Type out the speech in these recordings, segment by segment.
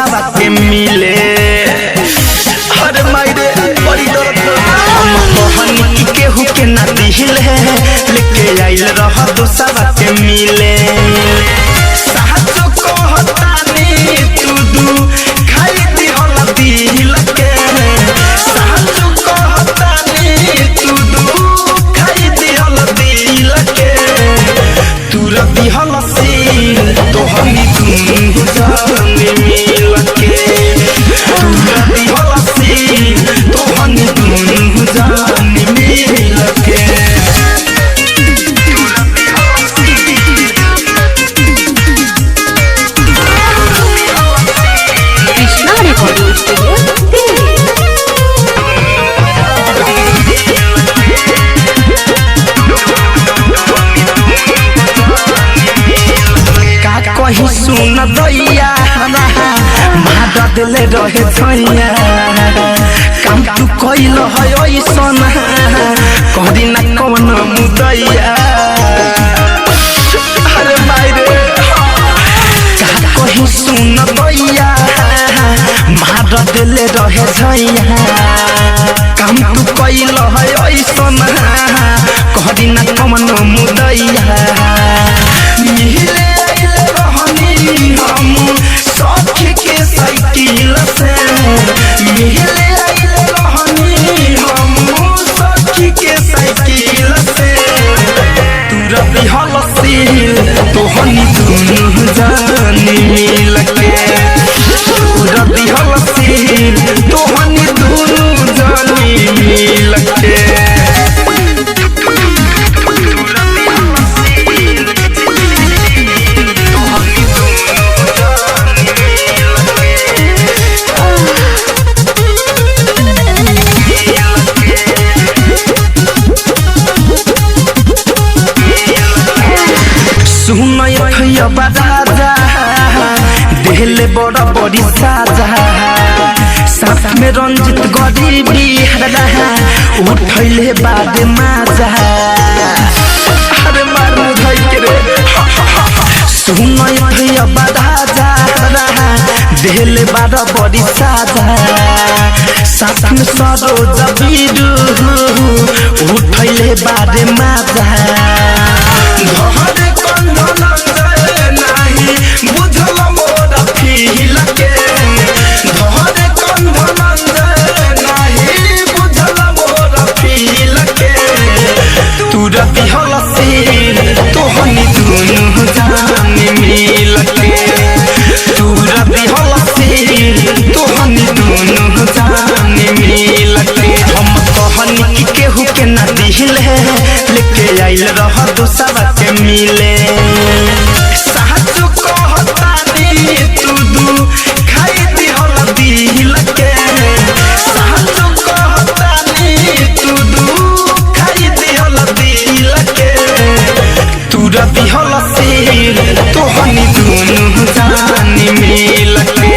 दोसावा के मिले। अरे मायरे बड़ी दर्द हम कहनी केहू के ना दिले लेके आइल रह दोसावा के मिले। साचो कहतानी तू दू खाई दिहल दिल के। साचो कहतानी तू दू खाई दिहल दिल के। तू दिहल सील तोहनी दुनू जाने मिल के। तू दिहल सील तोहनी दुनू जाने मिल के। कृष्णा रिकॉर्डिंग स्टूडियो कहीं सुन दैया मार दिले रहे छैया। काम तू कैल है ऐसन करी ना कौन मुदैया। अरे मायरे कहीं सुन दैया मार दिले रहे छैया। काम तू कैल है ऐसन करी ना कौन मुदैया। मिले हम सखी के साइकिल से मिले रहनी हम सखी के साइकिल से। तू दिहल सील तोहनी दुनू जानी मिल के। तू दिहल सील तोहनी दुनू जानी मिल के। देहले बड़ा बड़ी साजा साथ में रंजित गरीबी उठैले बाद माजा। अरे मारू भाई के रे सुनय भैया बदाजा देहले बड़ा बड़ी साजा साथ में सरोज बीरू उठैले बाद माजा। बुझल मोर फील के धरे कंधन नहीं बुझल मोर फील के। तू दिहल सील तोहनी दुनू जाने मिल के। तू दिहल सील तोहनी दुनू जाने मिल के। हम कहनी केहू के ना दिले लेके आइल रह दोसावा के मिले। तू दू खाई दिहल दिल के। साचो कहतानी तू दू खाई दिहल दिल के। तू दिहल सील तोहनी दुनू जानी मिल के।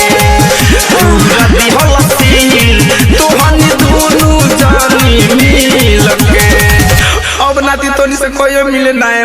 तू दिहल सील तोहनी दुनू जानी मिल के। अब नाती तोनी से कोई मिले ना।